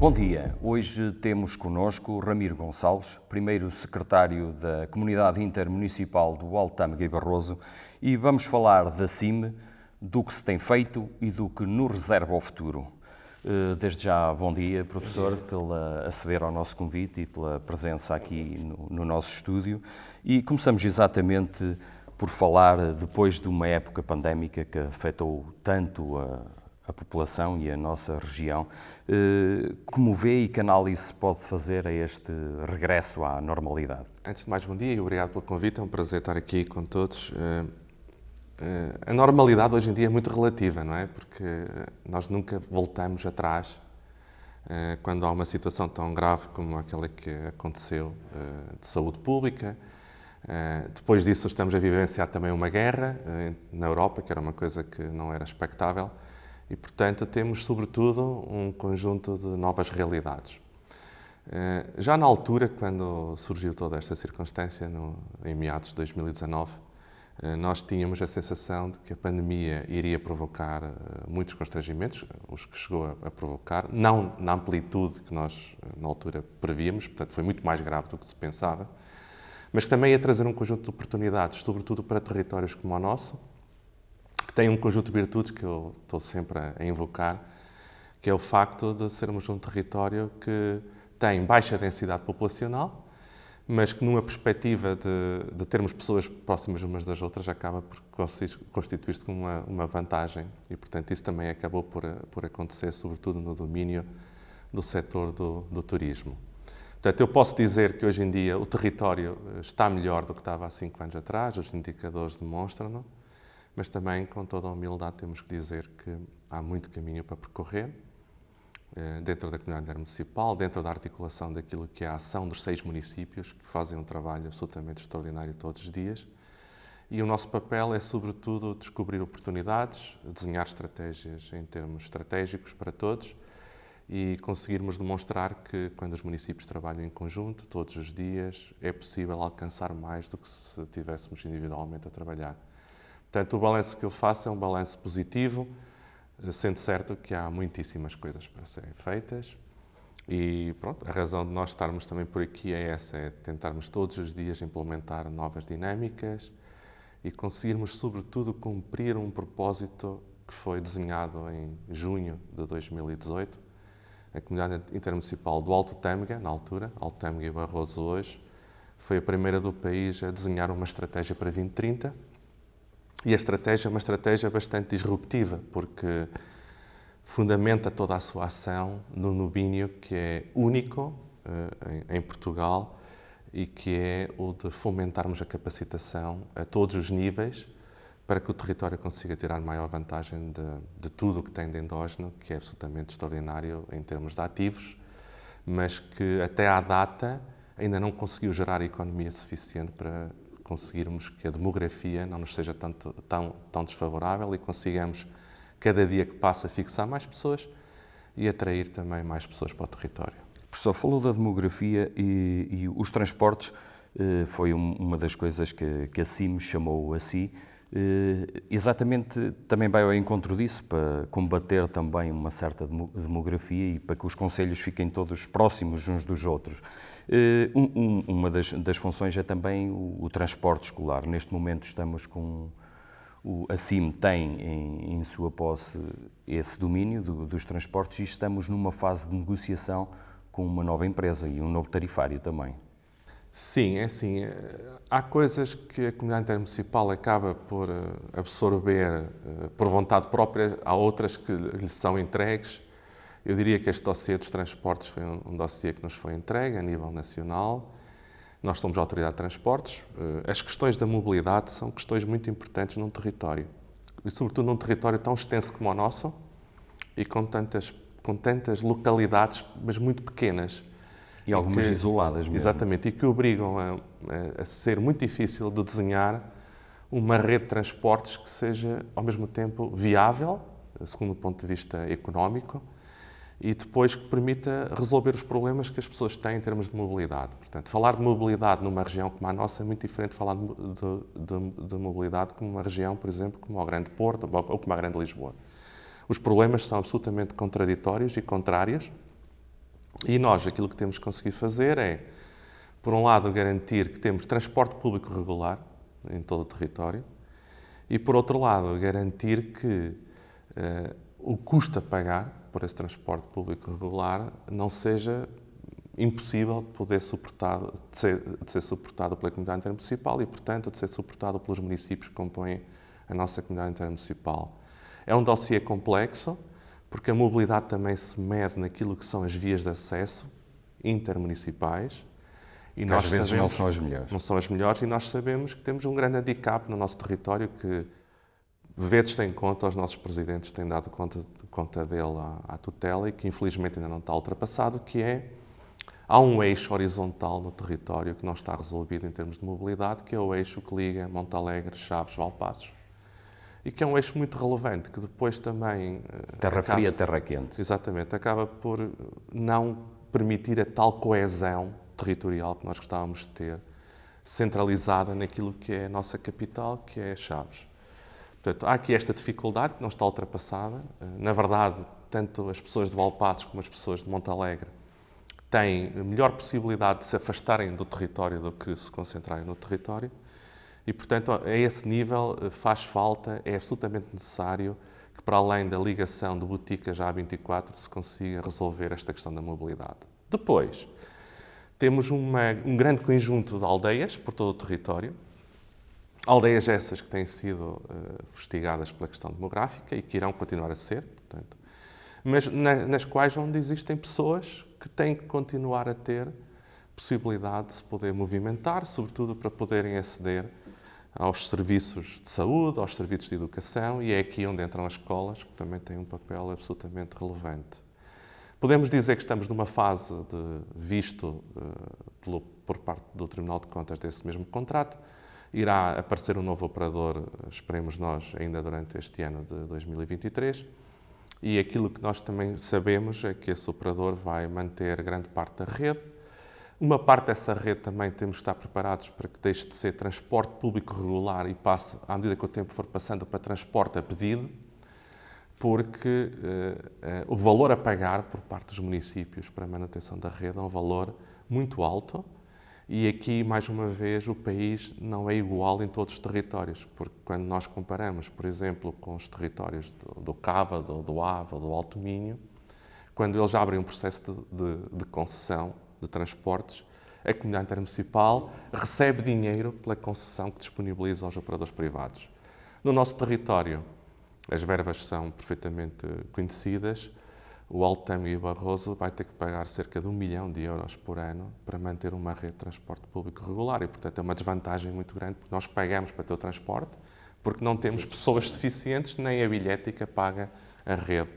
Bom dia. Hoje temos connosco Ramiro Gonçalves, primeiro secretário da Comunidade Intermunicipal do Alto Tâmega e Barroso, e vamos falar da CIM, do que se tem feito e do que nos reserva ao futuro. Desde já, bom dia, professor, pela aceder ao nosso convite e pela presença aqui no nosso estúdio. E começamos exatamente por falar, depois de uma época pandémica que afetou tanto a população e a nossa região, como vê e que análise se pode fazer a este regresso à normalidade? Antes de mais, bom dia e obrigado pelo convite, é um prazer estar aqui com todos. A normalidade hoje em dia é muito relativa, não é? Porque nós nunca voltamos atrás quando há uma situação tão grave como aquela que aconteceu de saúde pública. Depois disso estamos a vivenciar também uma guerra na Europa, que era uma coisa que não era expectável, e portanto temos sobretudo um conjunto de novas realidades. Já na altura, quando surgiu toda esta circunstância, em meados de 2019, nós tínhamos a sensação de que a pandemia iria provocar muitos constrangimentos, os que chegou a provocar, não na amplitude que nós na altura prevíamos, portanto foi muito mais grave do que se pensava, mas que também ia trazer um conjunto de oportunidades, sobretudo para territórios como o nosso, que tem um conjunto de virtudes que eu estou sempre a invocar, que é o facto de sermos um território que tem baixa densidade populacional, mas que numa perspectiva de termos pessoas próximas umas das outras acaba por constituir-se como uma vantagem e, portanto, isso também acabou por acontecer, sobretudo no domínio do setor do turismo. Portanto, eu posso dizer que hoje em dia o território está melhor do que estava há 5 anos atrás, os indicadores demonstram-no, mas também, com toda a humildade, temos que dizer que há muito caminho para percorrer, dentro da comunidade intermunicipal, dentro da articulação daquilo que é a ação dos 6 municípios, que fazem um trabalho absolutamente extraordinário todos os dias. E o nosso papel é, sobretudo, descobrir oportunidades, desenhar estratégias em termos estratégicos para todos e conseguirmos demonstrar que, quando os municípios trabalham em conjunto, todos os dias, é possível alcançar mais do que se estivéssemos individualmente a trabalhar. Portanto, o balanço que eu faço é um balanço positivo, sendo certo que há muitíssimas coisas para serem feitas e pronto, a razão de nós estarmos também por aqui é essa, é tentarmos todos os dias implementar novas dinâmicas e conseguirmos, sobretudo, cumprir um propósito que foi desenhado em junho de 2018. A Comunidade Intermunicipal do Alto Tâmega, na altura, Alto Tâmega e Barroso hoje, foi a primeira do país a desenhar uma estratégia para 2030. E a estratégia é uma estratégia bastante disruptiva, porque fundamenta toda a sua ação no domínio que é único em Portugal e que é o de fomentarmos a capacitação a todos os níveis para que o território consiga tirar maior vantagem de tudo o que tem de endógeno, que é absolutamente extraordinário em termos de ativos, mas que até à data ainda não conseguiu gerar economia suficiente para conseguirmos que a demografia não nos seja tão desfavorável e consigamos, cada dia que passa, fixar mais pessoas e atrair também mais pessoas para o território. O professor falou da demografia e os transportes foi uma das coisas que a CIM chamou a si. Exatamente, também vai ao encontro disso, para combater também uma certa demografia e para que os concelhos fiquem todos próximos uns dos outros. Uma das funções é também o transporte escolar. Neste momento estamos com... A CIM tem em sua posse esse domínio dos transportes e estamos numa fase de negociação com uma nova empresa e um novo tarifário também. Sim, é assim. Há coisas que a comunidade intermunicipal acaba por absorver por vontade própria, há outras que lhe são entregues. Eu diria que este dossiê dos transportes foi um dossiê que nos foi entregue a nível nacional. Nós somos a Autoridade de Transportes. As questões da mobilidade são questões muito importantes num território. E, sobretudo, num território tão extenso como o nosso e com tantas localidades, mas muito pequenas. E algumas isoladas mesmo. Exatamente, e que obrigam a ser muito difícil de desenhar uma rede de transportes que seja, ao mesmo tempo, viável, segundo o ponto de vista económico, e depois que permita resolver os problemas que as pessoas têm em termos de mobilidade. Portanto, falar de mobilidade numa região como a nossa é muito diferente de falar de mobilidade como uma região, por exemplo, como o Grande Porto ou como a Grande Lisboa. Os problemas são absolutamente contraditórios e contrários, E nós, aquilo que temos que conseguir fazer é, por um lado, garantir que temos transporte público regular em todo o território e, por outro lado, garantir que o custo a pagar por esse transporte público regular não seja impossível de poder de ser suportado pela comunidade intermunicipal e, portanto, de ser suportado pelos municípios que compõem a nossa comunidade intermunicipal. É um dossiê complexo, porque a mobilidade também se mede naquilo que são as vias de acesso intermunicipais. E nós às vezes não são as melhores. Não são as melhores e nós sabemos que temos um grande handicap no nosso território que, vezes tem conta, os nossos presidentes têm dado conta dele à tutela e que infelizmente ainda não está ultrapassado, que é, há um eixo horizontal no território que não está resolvido em termos de mobilidade, que é o eixo que liga Montalegre, Chaves, Valpaços, e que é um eixo muito relevante, que depois também... Terra fria, terra quente. Exatamente, acaba por não permitir a tal coesão territorial que nós gostávamos de ter, centralizada naquilo que é a nossa capital, que é Chaves. Portanto, há aqui esta dificuldade que não está ultrapassada. Na verdade, tanto as pessoas de Valpaços como as pessoas de Montalegre têm melhor possibilidade de se afastarem do território do que se concentrarem no território. E, portanto, a esse nível faz falta, é absolutamente necessário que, para além da ligação de Boticas à A24, se consiga resolver esta questão da mobilidade. Depois, temos um grande conjunto de aldeias por todo o território, aldeias essas que têm sido fustigadas pela questão demográfica e que irão continuar a ser, portanto, mas nas quais onde existem pessoas que têm que continuar a ter possibilidade de se poder movimentar, sobretudo para poderem aceder aos serviços de saúde, aos serviços de educação, e é aqui onde entram as escolas, que também têm um papel absolutamente relevante. Podemos dizer que estamos numa fase de visto por parte do Tribunal de Contas desse mesmo contrato. Irá aparecer um novo operador, esperemos nós, ainda durante este ano de 2023. E aquilo que nós também sabemos é que esse operador vai manter grande parte da rede. Uma parte dessa rede também temos de estar preparados para que deixe de ser transporte público regular e passe, à medida que o tempo for passando, para transporte a pedido, porque o valor a pagar por parte dos municípios para a manutenção da rede é um valor muito alto e aqui, mais uma vez, o país não é igual em todos os territórios, porque quando nós comparamos, por exemplo, com os territórios do Cava, do Ava, do Alto Minho, quando eles abrem um processo de concessão de transportes, a comunidade intermunicipal recebe dinheiro pela concessão que disponibiliza aos operadores privados. No nosso território, as verbas são perfeitamente conhecidas. O Altâmega e Barroso vai ter que pagar cerca de 1 milhão de euros por ano para manter uma rede de transporte público regular e, portanto, é uma desvantagem muito grande porque nós pagamos para ter o transporte porque não temos pessoas suficientes nem a bilhética paga a rede.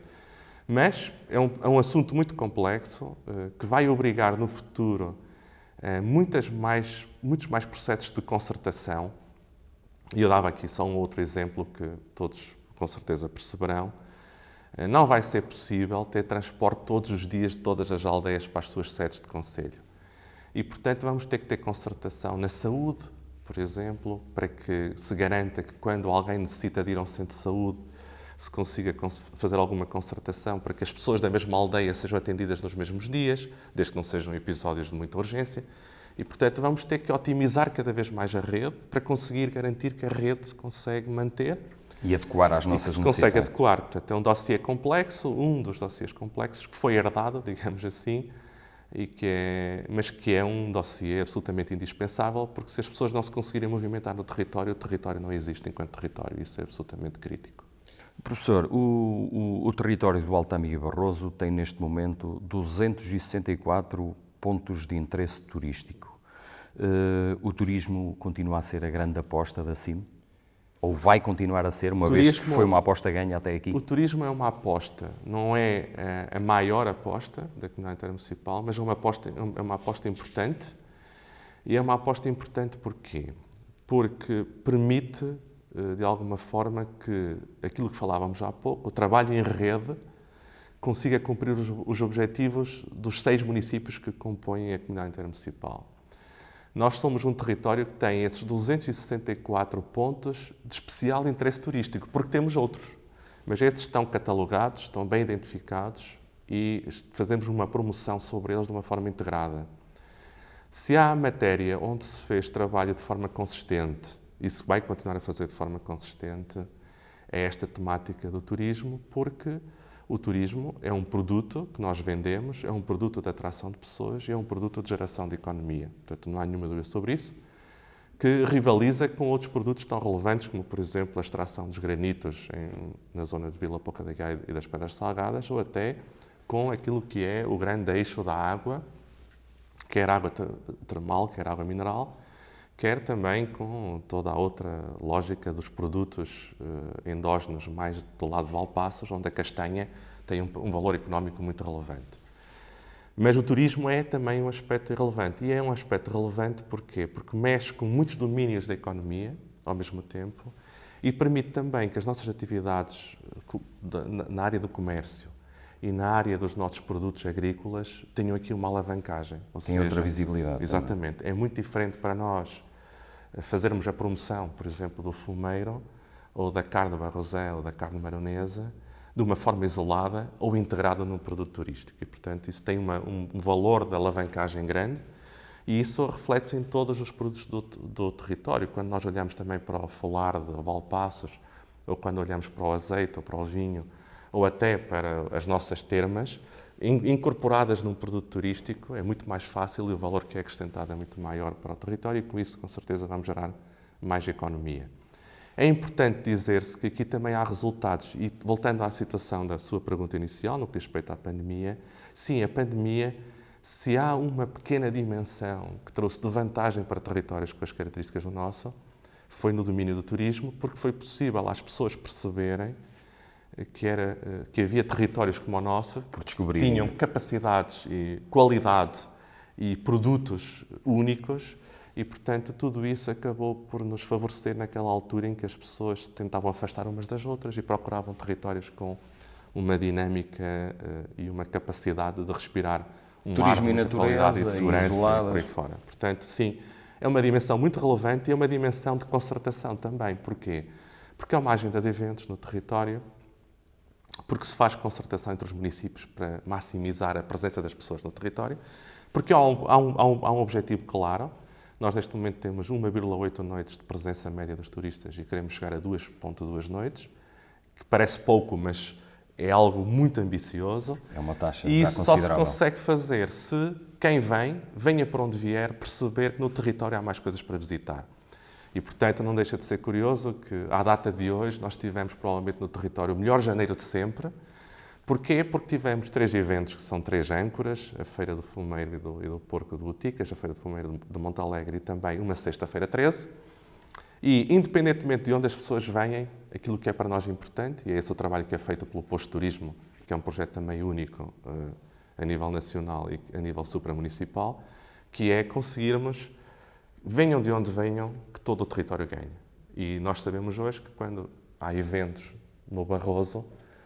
Mas é um assunto muito complexo que vai obrigar no futuro muitos mais processos de concertação. E eu dava aqui só um outro exemplo que todos com certeza perceberão. Não vai ser possível ter transporte todos os dias de todas as aldeias para as suas sedes de concelho. E, portanto, vamos ter que ter concertação na saúde, por exemplo, para que se garanta que quando alguém necessita de ir a um centro de saúde, se consiga fazer alguma concertação para que as pessoas da mesma aldeia sejam atendidas nos mesmos dias, desde que não sejam episódios de muita urgência. E, portanto, vamos ter que otimizar cada vez mais a rede para conseguir garantir que a rede se consegue manter e adequar às nossas necessidades. Consegue adequar. Portanto, é um dossiê complexo, um dos dossiês complexos que foi herdado, digamos assim, mas que é um dossiê absolutamente indispensável, porque se as pessoas não se conseguirem movimentar no território, o território não existe enquanto território. Isso é absolutamente crítico. Professor, o território do Altâmega e Barroso tem neste momento 264 pontos de interesse turístico. O turismo continua a ser a grande aposta da CIM? Ou vai continuar a ser, uma vez que foi uma aposta ganha até aqui? O turismo é uma aposta, não é a maior aposta da comunidade intermunicipal, mas é uma aposta importante. E é uma aposta importante porquê? Porque permite, de alguma forma, que aquilo que falávamos há pouco, o trabalho em rede, consiga cumprir os objetivos dos 6 municípios que compõem a comunidade intermunicipal. Nós somos um território que tem esses 264 pontos de especial interesse turístico, porque temos outros. Mas esses estão catalogados, estão bem identificados e fazemos uma promoção sobre eles de uma forma integrada. Se há matéria onde se fez trabalho de forma consistente, e se vai continuar a fazer de forma consistente, é esta temática do turismo, porque o turismo é um produto que nós vendemos, é um produto de atração de pessoas e é um produto de geração de economia. Portanto, não há nenhuma dúvida sobre isso, que rivaliza com outros produtos tão relevantes, como, por exemplo, a extração dos granitos na zona de Vila Pouca da Gaia e das Pedras Salgadas, ou até com aquilo que é o grande eixo da água, quer água termal, quer água mineral, quer também com toda a outra lógica dos produtos endógenos mais do lado de Valpaços, onde a castanha tem um valor económico muito relevante. Mas o turismo é também um aspecto relevante. E é um aspecto relevante porquê? Porque mexe com muitos domínios da economia, ao mesmo tempo, e permite também que as nossas atividades na área do comércio e na área dos nossos produtos agrícolas tenham aqui uma alavancagem. Tem outra visibilidade. Exatamente. Também. É muito diferente para nós fazermos a promoção, por exemplo, do fumeiro, ou da carne barrosé, ou da carne maronesa, de uma forma isolada ou integrada num produto turístico. E, portanto, isso tem um valor de alavancagem grande e isso reflete-se em todos os produtos do território. Quando nós olhamos também para o folar de Valpaços, ou quando olhamos para o azeite ou para o vinho, ou até para as nossas termas, incorporadas num produto turístico, é muito mais fácil e o valor que é acrescentado é muito maior para o território e com isso, com certeza, vamos gerar mais economia. É importante dizer-se que aqui também há resultados e, voltando à situação da sua pergunta inicial, no que diz respeito à pandemia, sim, a pandemia, se há uma pequena dimensão que trouxe de vantagem para territórios com as características do nosso, foi no domínio do turismo, porque foi possível às pessoas perceberem que havia territórios como o nosso, que tinham capacidades e qualidade e produtos únicos e, portanto, tudo isso acabou por nos favorecer naquela altura em que as pessoas tentavam afastar umas das outras e procuravam territórios com uma dinâmica e uma capacidade de respirar um ar de muita qualidade e de segurança e por aí fora. Portanto, sim, é uma dimensão muito relevante e é uma dimensão de concertação também. Porquê? Porque é uma agenda de eventos no território, porque se faz concertação entre os municípios para maximizar a presença das pessoas no território, porque há um objetivo claro. Nós, neste momento, temos 1,8 noites de presença média dos turistas e queremos chegar a 2,2 noites, que parece pouco, mas é algo muito ambicioso. É uma taxa e já isso só considerável. se consegue fazer se quem venha por onde vier, perceber que no território há mais coisas para visitar. E, portanto, não deixa de ser curioso que, à data de hoje, nós tivemos provavelmente no território o melhor janeiro de sempre. Porquê? Porque tivemos 3 eventos que são 3 âncoras, a Feira do Fumeiro e do Porco de Boticas, a Feira do Fumeiro de Montalegre e também uma Sexta-feira 13. E, independentemente de onde as pessoas venham, aquilo que é para nós importante, e é esse o trabalho que é feito pelo Posto de Turismo, que é um projeto também único a nível nacional e a nível supramunicipal, que é conseguirmos, venham de onde venham, que todo o território ganhe. E nós sabemos hoje que quando há eventos no Barroso,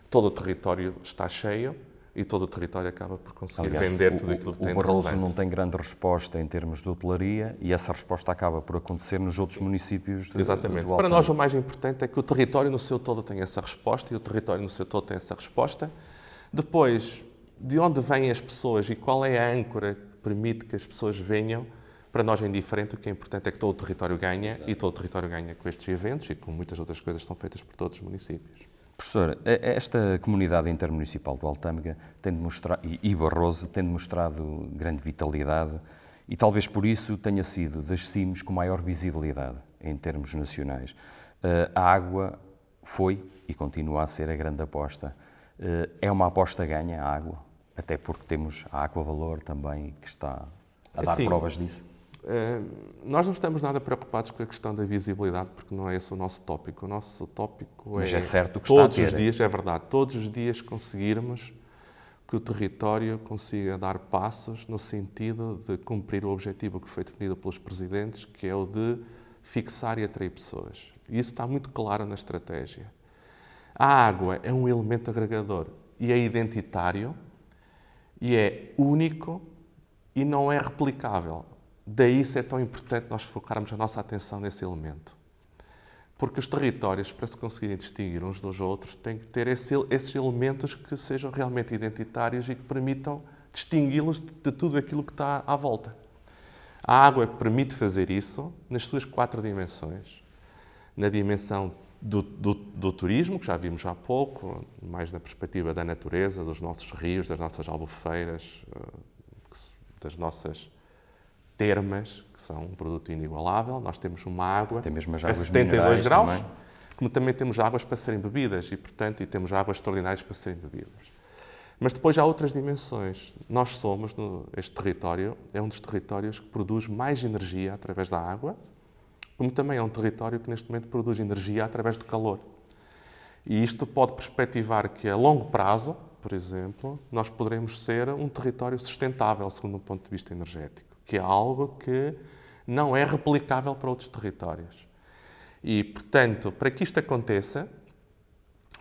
todo o território está cheio e todo o território acaba por conseguir vender tudo aquilo que tem de relevante. O Barroso não tem grande resposta em termos de hotelaria e essa resposta acaba por acontecer nos outros municípios do Exatamente. do Para nós o mais importante é que o território no seu todo tem essa resposta e o território no seu todo tem essa resposta. Depois, de onde vêm as pessoas e qual é a âncora que permite que as pessoas venham, para nós é indiferente, o que é importante é que todo o território ganha e todo o território ganha com estes eventos e com muitas outras coisas que são feitas por todos os municípios. Professor, esta comunidade intermunicipal do Altâmega tem demonstrado, e Barroso tem demonstrado grande vitalidade e talvez por isso tenha sido das CIMs com maior visibilidade em termos nacionais. A água foi e continua a ser a grande aposta. É uma aposta ganha a água, até porque temos a Aquavalor também que está a dar provas disso. Nós não estamos nada preocupados com a questão da visibilidade, porque não é esse o nosso tópico. O nosso tópico Mas é certo que todos está a ter. os dias, é verdade, todos os dias conseguirmos que o território consiga dar passos no sentido de cumprir o objetivo que foi definido pelos presidentes, que é o de fixar e atrair pessoas. E isso está muito claro na estratégia. A água é um elemento agregador e é identitário e é único e não é replicável. Daí ser tão importante nós focarmos a nossa atenção nesse elemento. Porque os territórios, para se conseguirem distinguir uns dos outros, têm que ter esses elementos que sejam realmente identitários e que permitam distingui-los de tudo aquilo que está à volta. A água permite fazer isso nas suas 4 dimensões. Na dimensão do turismo, que já vimos há pouco, mais na perspectiva da natureza, dos nossos rios, das nossas albufeiras, das nossas termas, que são um produto inigualável. Nós temos uma água Tem mesmo as a águas 72 graus, também. como também temos águas para serem bebidas e temos águas extraordinárias para serem bebidas. Mas depois há outras dimensões. Nós somos, este território, é um dos territórios que produz mais energia através da água, como também é um território que neste momento produz energia através do calor. E isto pode perspectivar que a longo prazo, por exemplo, nós poderemos ser um território sustentável, segundo um ponto de vista energético, que é algo que não é replicável para outros territórios. E, portanto, para que isto aconteça,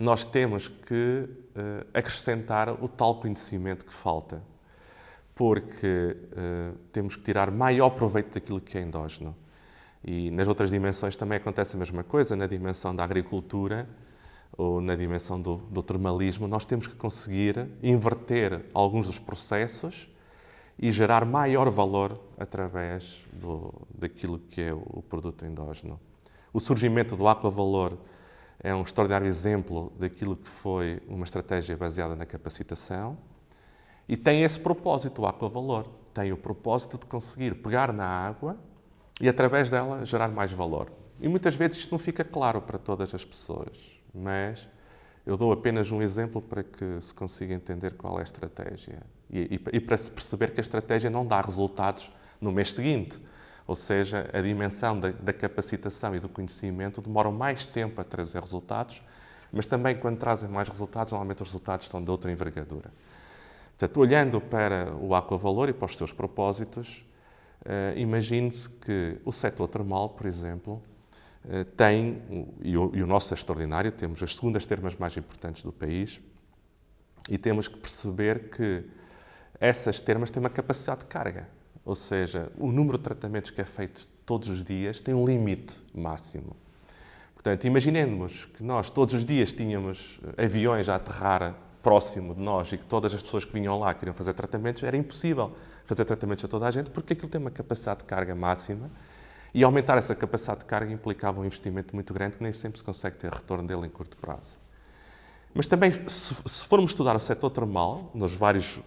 nós temos que acrescentar o tal conhecimento que falta, porque temos que tirar maior proveito daquilo que é endógeno. E nas outras dimensões também acontece a mesma coisa, na dimensão da agricultura ou na dimensão do termalismo, nós temos que conseguir inverter alguns dos processos e gerar maior valor através daquilo que é o produto endógeno. O surgimento do Aquavalor é um extraordinário exemplo daquilo que foi uma estratégia baseada na capacitação e tem esse propósito, o Aquavalor. Tem o propósito de conseguir pegar na água e, através dela, gerar mais valor. E muitas vezes isto não fica claro para todas as pessoas, mas eu dou apenas um exemplo para que se consiga entender qual é a estratégia. E para se perceber que a estratégia não dá resultados no mês seguinte. Ou seja, a dimensão da capacitação e do conhecimento demoram mais tempo a trazer resultados, mas também quando trazem mais resultados, normalmente os resultados estão de outra envergadura. Portanto, olhando para o Aquavalor e para os seus propósitos, imagine-se que o setor termal, por exemplo, tem, e o nosso é extraordinário, temos as segundas termas mais importantes do país, e temos que perceber que essas termas têm uma capacidade de carga. Ou seja, o número de tratamentos que é feito todos os dias tem um limite máximo. Portanto, imaginemos que nós todos os dias tínhamos aviões a aterrar próximo de nós e que todas as pessoas que vinham lá queriam fazer tratamentos, era impossível fazer tratamentos a toda a gente porque aquilo tem uma capacidade de carga máxima e aumentar essa capacidade de carga implicava um investimento muito grande que nem sempre se consegue ter retorno dele em curto prazo. Mas também, se formos estudar o setor termal, nos vários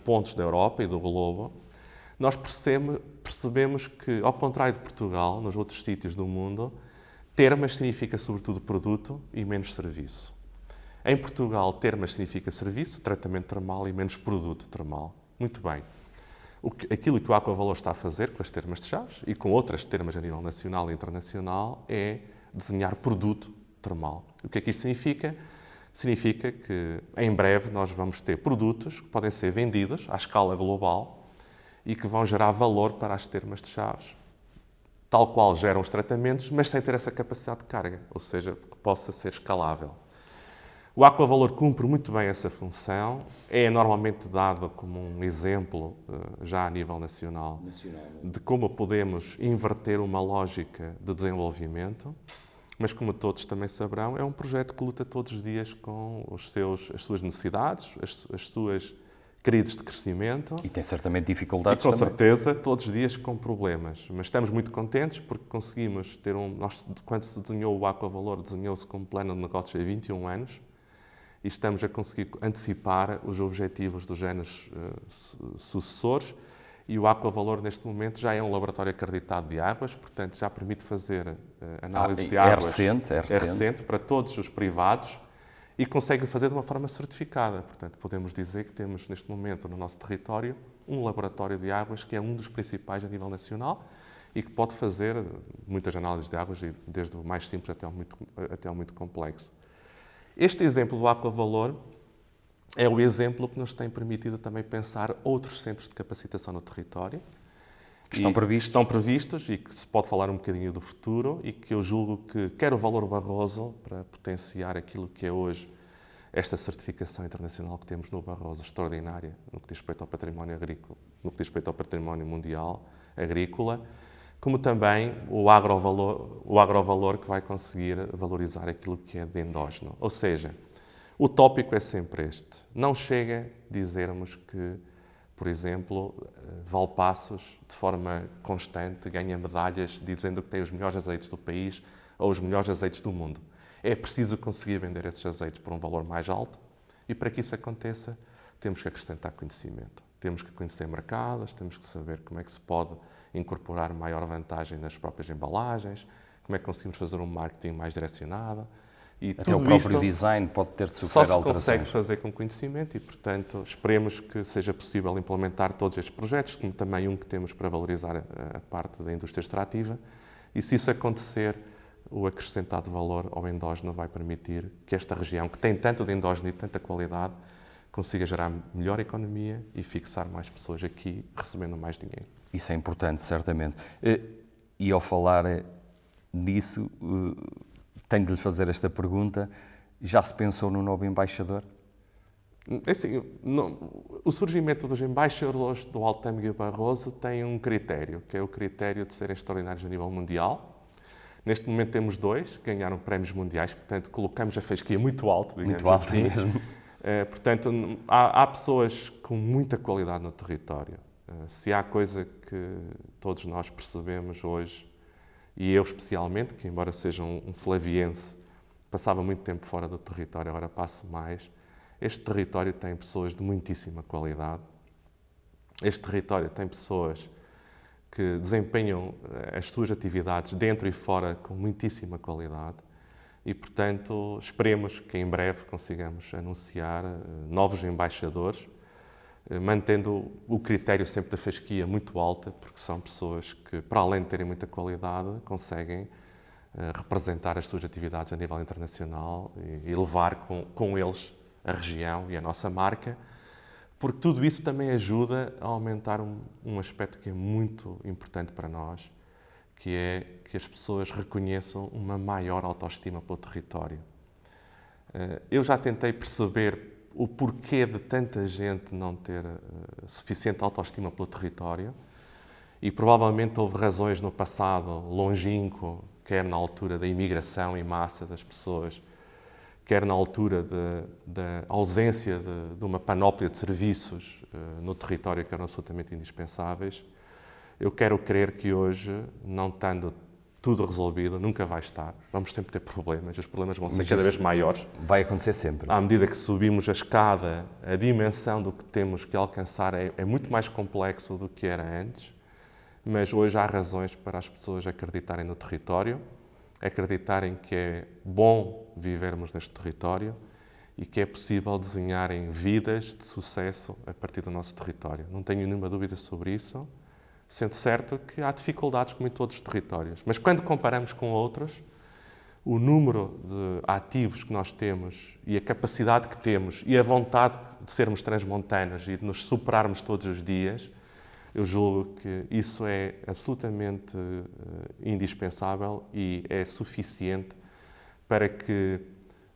pontos da Europa e do globo, nós percebemos que, ao contrário de Portugal, nos outros sítios do mundo, termas significa sobretudo produto e menos serviço. Em Portugal, termas significa serviço, tratamento termal e menos produto termal. Muito bem. Aquilo que o Aquavalor está a fazer com as termas de Chaves e com outras termas a nível nacional e internacional é desenhar produto termal. O que é que isto significa? Significa que, em breve, nós vamos ter produtos que podem ser vendidos à escala global e que vão gerar valor para as termas de Chaves, tal qual geram os tratamentos, mas sem ter essa capacidade de carga, ou seja, que possa ser escalável. O Aquavalor cumpre muito bem essa função, é normalmente dado como um exemplo, já a nível nacional, de como podemos inverter uma lógica de desenvolvimento, mas como todos também saberão, é um projeto que luta todos os dias com as suas necessidades, as suas crises de crescimento. E tem certamente dificuldades e, com também. certeza, todos os dias com problemas. Mas estamos muito contentes porque conseguimos ter quando se desenhou o Aquavalor, desenhou-se como plano de negócios há 21 anos e estamos a conseguir antecipar os objetivos dos anos sucessores e o Aquavalor, neste momento, já é um laboratório acreditado de águas, portanto, já permite fazer análise de águas. É recente para todos os privados. E consegue fazer de uma forma certificada. Portanto, podemos dizer que temos, neste momento, no nosso território, um laboratório de águas que é um dos principais a nível nacional e que pode fazer muitas análises de águas, desde o mais simples até o muito complexo. Este exemplo do Aquavalor é o exemplo que nos tem permitido também pensar outros centros de capacitação no território. Que estão previstos e que se pode falar um bocadinho do futuro e que eu julgo que quer o Valor Barroso para potenciar aquilo que é hoje esta certificação internacional que temos no Barroso, extraordinária, no que diz respeito ao património agrícola, no que diz respeito ao património mundial agrícola, como também o agrovalor que vai conseguir valorizar aquilo que é de endógeno. Ou seja, o tópico é sempre este. Não chega a dizermos que, por exemplo, Valpaços, de forma constante, ganha medalhas dizendo que tem os melhores azeites do país ou os melhores azeites do mundo. É preciso conseguir vender esses azeites por um valor mais alto e, para que isso aconteça, temos que acrescentar conhecimento. Temos que conhecer mercados, temos que saber como é que se pode incorporar maior vantagem nas próprias embalagens, como é que conseguimos fazer um marketing mais direcionado. E até o próprio design pode ter de sofrer alterações. Só se consegue fazer com conhecimento e, portanto, esperemos que seja possível implementar todos estes projetos, como também um que temos para valorizar a parte da indústria extrativa. E se isso acontecer, o acrescentado valor ao endógeno vai permitir que esta região, que tem tanto de endógeno e tanta qualidade, consiga gerar melhor economia e fixar mais pessoas aqui, recebendo mais dinheiro. Isso é importante, certamente. E ao falar disso, tenho de lhe fazer esta pergunta. Já se pensou no novo embaixador? É assim, o surgimento dos embaixadores do Altâmega Barroso tem um critério, que é o critério de serem extraordinários a nível mundial. Neste momento temos 2, que ganharam prémios mundiais, portanto colocamos a fasquia muito alto, digamos assim. Muito alto mesmo. Portanto, há pessoas com muita qualidade no território. Se há coisa que todos nós percebemos hoje, e eu especialmente, que embora seja um flaviense, passava muito tempo fora do território, agora passo mais, este território tem pessoas de muitíssima qualidade. Este território tem pessoas que desempenham as suas atividades dentro e fora com muitíssima qualidade. E, portanto, esperemos que em breve consigamos anunciar novos embaixadores, mantendo o critério sempre da fasquia muito alta, porque são pessoas que, para além de terem muita qualidade, conseguem representar as suas atividades a nível internacional e levar com eles a região e a nossa marca, porque tudo isso também ajuda a aumentar um aspecto que é muito importante para nós, que é que as pessoas reconheçam uma maior autoestima pelo território. Eu já tentei perceber o porquê de tanta gente não ter suficiente autoestima pelo território e provavelmente houve razões no passado longínquo, quer na altura da imigração em massa das pessoas, quer na altura da ausência de uma panóplia de serviços no território que eram absolutamente indispensáveis. Eu quero crer que hoje, não estando tudo resolvido, nunca vai estar. Vamos sempre ter problemas, os problemas vão ser cada vez maiores. Vai acontecer sempre. À medida que subimos a escada, a dimensão do que temos que alcançar é muito mais complexo do que era antes, mas hoje há razões para as pessoas acreditarem no território, acreditarem que é bom vivermos neste território e que é possível desenharem vidas de sucesso a partir do nosso território. Não tenho nenhuma dúvida sobre isso. Sendo certo que há dificuldades como em todos os territórios. Mas quando comparamos com outros, o número de ativos que nós temos e a capacidade que temos e a vontade de sermos transmontanos e de nos superarmos todos os dias, eu julgo que isso é absolutamente indispensável e é suficiente para que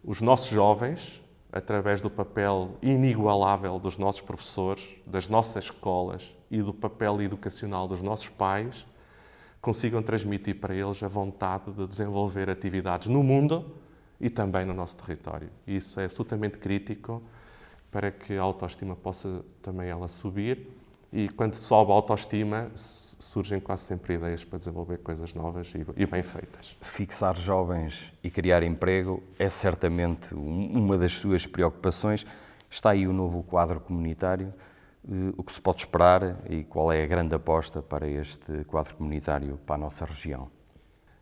os nossos jovens, através do papel inigualável dos nossos professores, das nossas escolas e do papel educacional dos nossos pais, consigam transmitir para eles a vontade de desenvolver atividades no mundo e também no nosso território. E isso é absolutamente crítico para que a autoestima possa também ela subir. E quando sobe a autoestima, surgem quase sempre ideias para desenvolver coisas novas e bem feitas. Fixar jovens e criar emprego é certamente uma das suas preocupações. Está aí o novo quadro comunitário. O que se pode esperar e qual é a grande aposta para este quadro comunitário para a nossa região?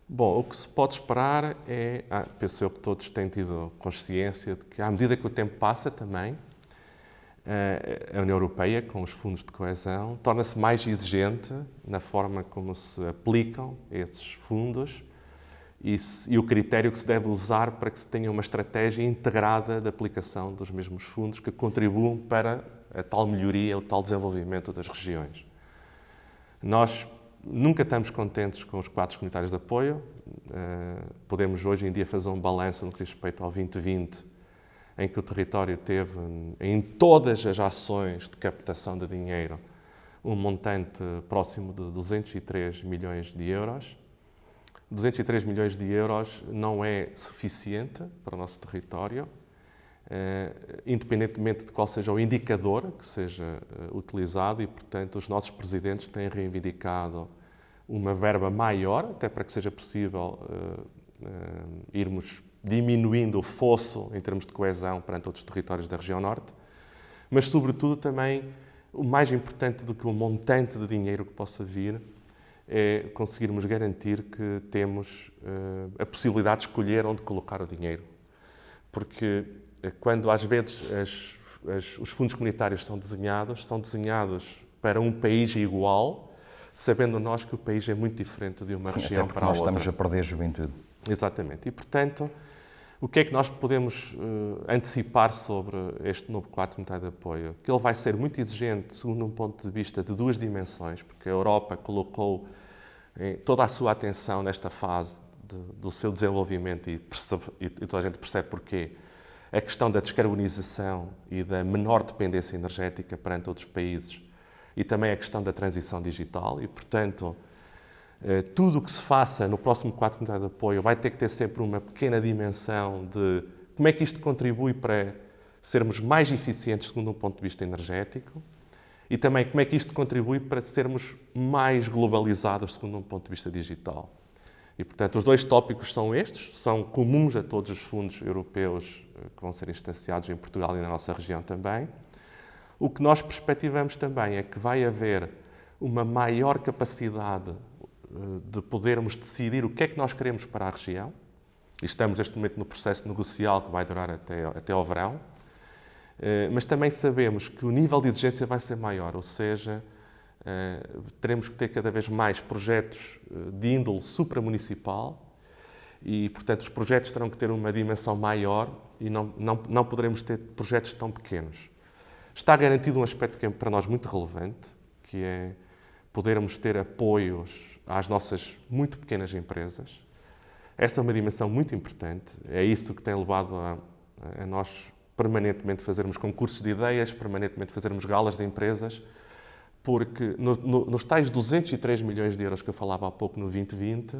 Bom, o que se pode esperar é, penso eu que todos têm tido consciência de que, à medida que o tempo passa também, a União Europeia, com os fundos de coesão, torna-se mais exigente na forma como se aplicam esses fundos e o critério que se deve usar para que se tenha uma estratégia integrada de aplicação dos mesmos fundos que contribuam para a tal melhoria, o tal desenvolvimento das regiões. Nós nunca estamos contentes com os quadros comunitários de apoio. Podemos hoje em dia fazer um balanço no que diz respeito ao 2020, em que o território teve, em todas as ações de captação de dinheiro, um montante próximo de 203 milhões de euros. 203 milhões de euros não é suficiente para o nosso território, independentemente de qual seja o indicador que seja utilizado, e, portanto, os nossos presidentes têm reivindicado uma verba maior, até para que seja possível irmos diminuindo o fosso em termos de coesão perante outros territórios da região norte, mas, sobretudo, também o mais importante do que o montante de dinheiro que possa vir é conseguirmos garantir que temos a possibilidade de escolher onde colocar o dinheiro. Porque quando às vezes os fundos comunitários são desenhados para um país igual, sabendo nós que o país é muito diferente de uma região para a outra. Nós estamos a perder juventude. Exatamente. E, portanto, o que é que nós podemos antecipar sobre este novo quadro comunitário de apoio? Que ele vai ser muito exigente, segundo um ponto de vista de duas dimensões, porque a Europa colocou toda a sua atenção nesta fase do seu desenvolvimento e toda a gente percebe porquê. A questão da descarbonização e da menor dependência energética perante outros países, e também a questão da transição digital, e, portanto, tudo o que se faça no próximo quadro comunitário de apoio vai ter que ter sempre uma pequena dimensão de como é que isto contribui para sermos mais eficientes segundo um ponto de vista energético, e também como é que isto contribui para sermos mais globalizados segundo um ponto de vista digital. E, portanto, os dois tópicos são estes, são comuns a todos os fundos europeus que vão ser instanciados em Portugal e na nossa região também. O que nós perspectivamos também é que vai haver uma maior capacidade de podermos decidir o que é que nós queremos para a região. E estamos neste momento no processo negocial que vai durar até ao verão. Mas também sabemos que o nível de exigência vai ser maior, ou seja, teremos que ter cada vez mais projetos de índole supramunicipal e, portanto, os projetos terão que ter uma dimensão maior e não poderemos ter projetos tão pequenos. Está garantido um aspecto que é para nós muito relevante, que é podermos ter apoios às nossas muito pequenas empresas. Essa é uma dimensão muito importante, é isso que tem levado a nós permanentemente fazermos concursos de ideias, permanentemente fazermos galas de empresas, porque nos tais 203 milhões de euros que eu falava há pouco no 2020,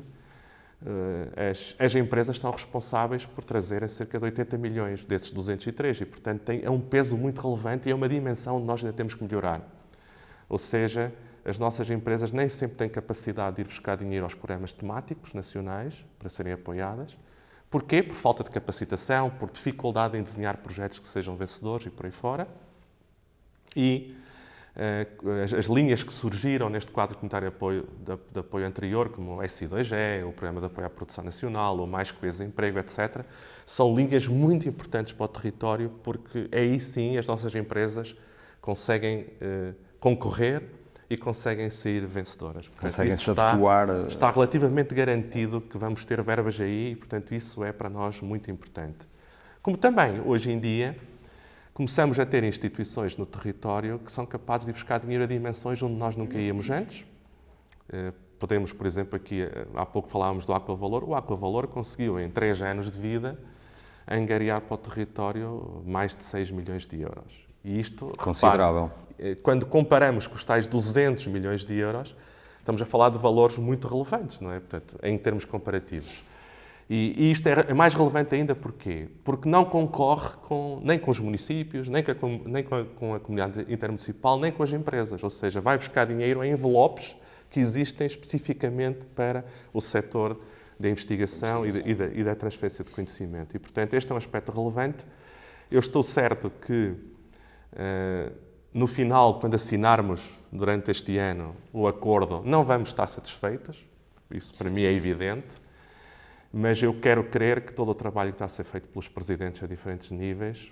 as empresas estão responsáveis por trazerem cerca de 80 milhões desses 203 e, portanto, é um peso muito relevante e é uma dimensão onde nós ainda temos que melhorar. Ou seja, as nossas empresas nem sempre têm capacidade de ir buscar dinheiro aos programas temáticos nacionais para serem apoiadas. Porquê? Por falta de capacitação, por dificuldade em desenhar projetos que sejam vencedores e por aí fora. E as linhas que surgiram neste quadro comunitário de apoio anterior, como o SI2E, o Programa de Apoio à Produção Nacional, o Mais Coesa Emprego, etc., são linhas muito importantes para o território, porque aí sim as nossas empresas conseguem concorrer e conseguem sair vencedoras. Conseguem-se adequar. Está relativamente garantido que vamos ter verbas aí e, portanto, isso é para nós muito importante. Como também, hoje em dia, começamos a ter instituições no território que são capazes de buscar dinheiro a dimensões onde nós nunca íamos antes. Podemos, por exemplo, aqui, há pouco falávamos do Aquavalor. O Aquavalor conseguiu, em 3 anos de vida, angariar para o território mais de 6 milhões de euros. E isto, considerável. Repare, quando comparamos com os tais 200 milhões de euros, estamos a falar de valores muito relevantes, não é? Portanto, em termos comparativos. E isto é mais relevante ainda porquê? Porque não concorre nem com os municípios, nem com a comunidade intermunicipal, nem com as empresas. Ou seja, vai buscar dinheiro em envelopes que existem especificamente para o setor da investigação e da transferência de conhecimento. E, portanto, este é um aspecto relevante. Eu estou certo que, no final, quando assinarmos durante este ano o acordo, não vamos estar satisfeitos. Isso, para mim, é evidente. Mas eu quero crer que todo o trabalho que está a ser feito pelos presidentes a diferentes níveis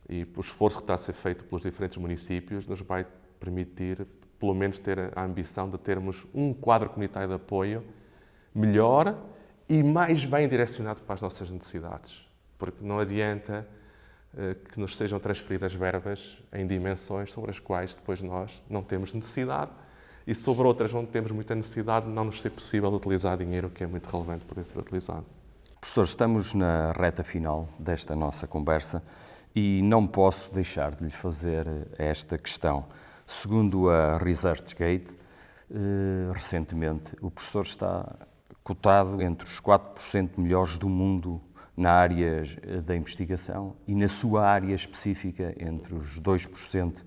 e o esforço que está a ser feito pelos diferentes municípios nos vai permitir, pelo menos, ter a ambição de termos um quadro comunitário de apoio melhor e mais bem direcionado para as nossas necessidades. Porque não adianta que nos sejam transferidas verbas em dimensões sobre as quais depois nós não temos necessidade e sobre outras onde temos muita necessidade não nos ser possível utilizar dinheiro que é muito relevante para ser utilizado. Professor, estamos na reta final desta nossa conversa e não posso deixar de lhe fazer esta questão. Segundo a ResearchGate, recentemente, o professor está cotado entre os 4% melhores do mundo na área da investigação e na sua área específica entre os 2%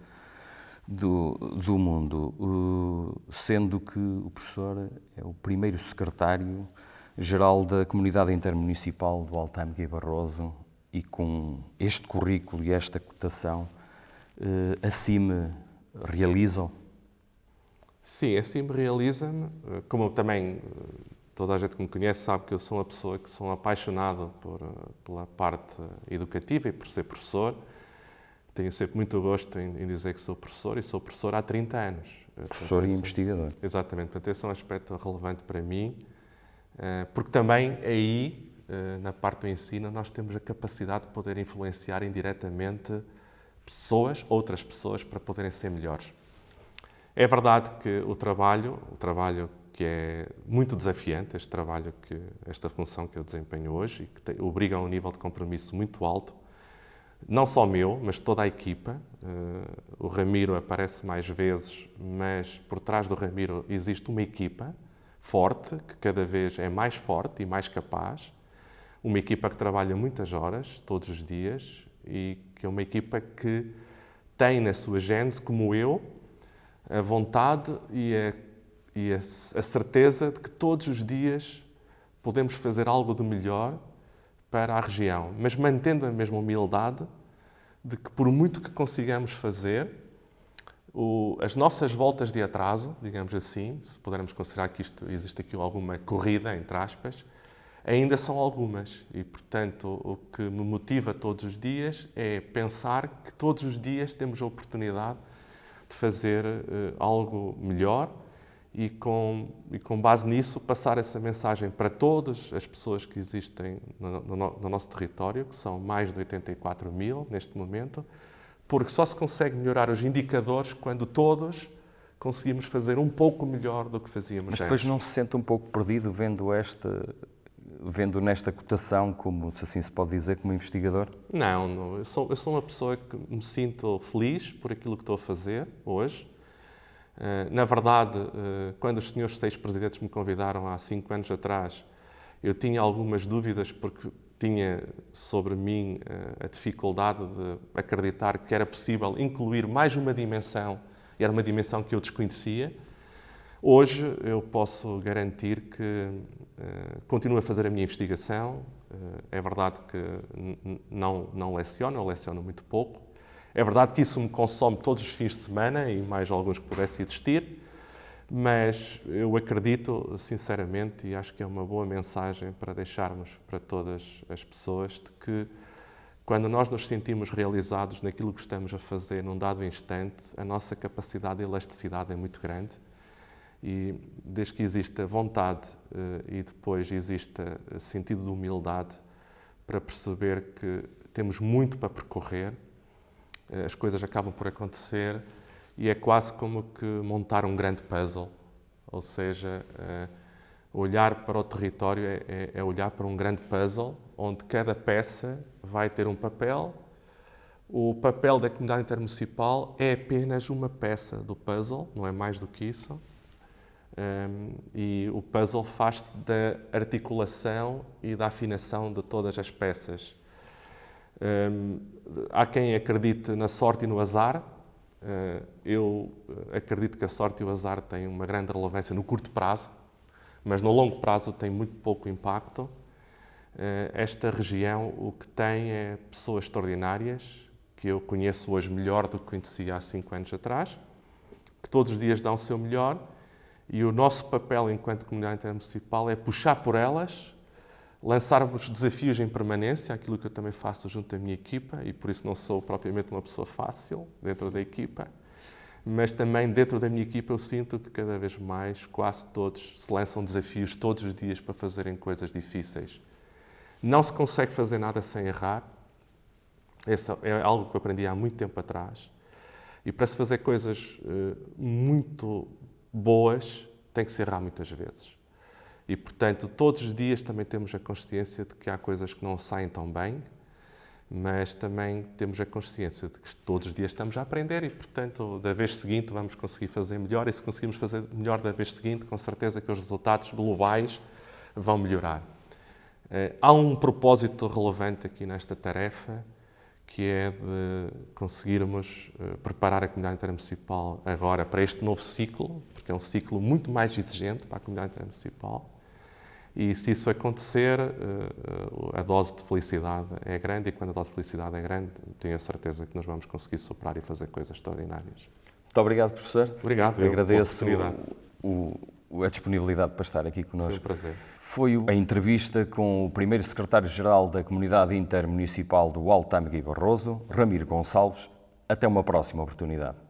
do mundo, sendo que o professor é o primeiro secretário-geral da Comunidade Intermunicipal do Altâmega e Barroso e com este currículo e esta cotação, a CIM realizam? Sim, a CIM realiza-me, como também toda a gente que me conhece sabe que eu sou uma pessoa que sou apaixonado pela parte educativa e por ser professor. Tenho sempre muito gosto em dizer que sou professor e sou professor há 30 anos. Professor e investigador. Exatamente, portanto esse é um aspecto relevante para mim, porque também aí, na parte do ensino, nós temos a capacidade de poder influenciar indiretamente outras pessoas, para poderem ser melhores. É verdade que o trabalho que é muito desafiante, esta função que eu desempenho hoje, e que obriga a um nível de compromisso muito alto, não só meu, mas toda a equipa. O Ramiro aparece mais vezes, mas por trás do Ramiro existe uma equipa forte, que cada vez é mais forte e mais capaz, uma equipa que trabalha muitas horas, todos os dias, e que é uma equipa que tem na sua gênese, como eu, a vontade e a certeza de que todos os dias podemos fazer algo de melhor para a região, mas mantendo a mesma humildade de que, por muito que consigamos fazer, as nossas voltas de atraso, digamos assim, se pudermos considerar que existe aqui alguma corrida, entre aspas, ainda são algumas. E, portanto, o que me motiva todos os dias é pensar que todos os dias temos a oportunidade de fazer algo melhor e com base nisso, passar essa mensagem para todas as pessoas que existem no nosso território, que são mais de 84 mil neste momento, porque só se consegue melhorar os indicadores quando todos conseguimos fazer um pouco melhor do que fazíamos antes. Mas depois não se sente um pouco perdido vendo nesta cotação, como, se assim se pode dizer, como investigador? Não. Eu sou uma pessoa que me sinto feliz por aquilo que estou a fazer hoje. Na verdade, quando os senhores 6 presidentes me convidaram há 5 anos atrás, eu tinha algumas dúvidas porque tinha sobre mim a dificuldade de acreditar que era possível incluir mais uma dimensão, e era uma dimensão que eu desconhecia. Hoje eu posso garantir que continuo a fazer a minha investigação. É verdade que não leciono, eu leciono muito pouco. É verdade que isso me consome todos os fins de semana e mais alguns que pudesse existir, mas eu acredito sinceramente, e acho que é uma boa mensagem para deixarmos para todas as pessoas, de que quando nós nos sentimos realizados naquilo que estamos a fazer num dado instante, a nossa capacidade de elasticidade é muito grande. E desde que exista vontade e depois exista sentido de humildade para perceber que temos muito para percorrer, as coisas acabam por acontecer e é quase como que montar um grande puzzle. Ou seja, olhar para o território é olhar para um grande puzzle onde cada peça vai ter um papel. O papel da comunidade intermunicipal é apenas uma peça do puzzle, não é mais do que isso. E o puzzle faz-se da articulação e da afinação de todas as peças. Há quem acredite na sorte e no azar. Eu acredito que a sorte e o azar têm uma grande relevância no curto prazo, mas no longo prazo tem muito pouco impacto. Esta região o que tem é pessoas extraordinárias, que eu conheço hoje melhor do que conhecia há 5 anos atrás, que todos os dias dão o seu melhor. E o nosso papel enquanto comunidade intermunicipal é puxar por elas, lançarmos desafios em permanência, aquilo que eu também faço junto da minha equipa, e por isso não sou propriamente uma pessoa fácil dentro da equipa, mas também dentro da minha equipa eu sinto que cada vez mais, quase todos, se lançam desafios todos os dias para fazerem coisas difíceis. Não se consegue fazer nada sem errar. Esse é algo que eu aprendi há muito tempo atrás. E para se fazer coisas muito boas, tem que se errar muitas vezes. E, portanto, todos os dias também temos a consciência de que há coisas que não saem tão bem, mas também temos a consciência de que todos os dias estamos a aprender e, portanto, da vez seguinte vamos conseguir fazer melhor, e se conseguirmos fazer melhor da vez seguinte, com certeza que os resultados globais vão melhorar. Há um propósito relevante aqui nesta tarefa, que é de conseguirmos preparar a comunidade intermunicipal agora para este novo ciclo, porque é um ciclo muito mais exigente para a comunidade intermunicipal. E se isso acontecer, a dose de felicidade é grande, e quando a dose de felicidade é grande, tenho a certeza que nós vamos conseguir superar e fazer coisas extraordinárias. Muito obrigado, professor. Obrigado. Agradeço a disponibilidade para estar aqui connosco. Foi um prazer. Foi a entrevista com o primeiro secretário-geral da Comunidade Intermunicipal do Alto Tâmega e Barroso, Ramiro Gonçalves. Até uma próxima oportunidade.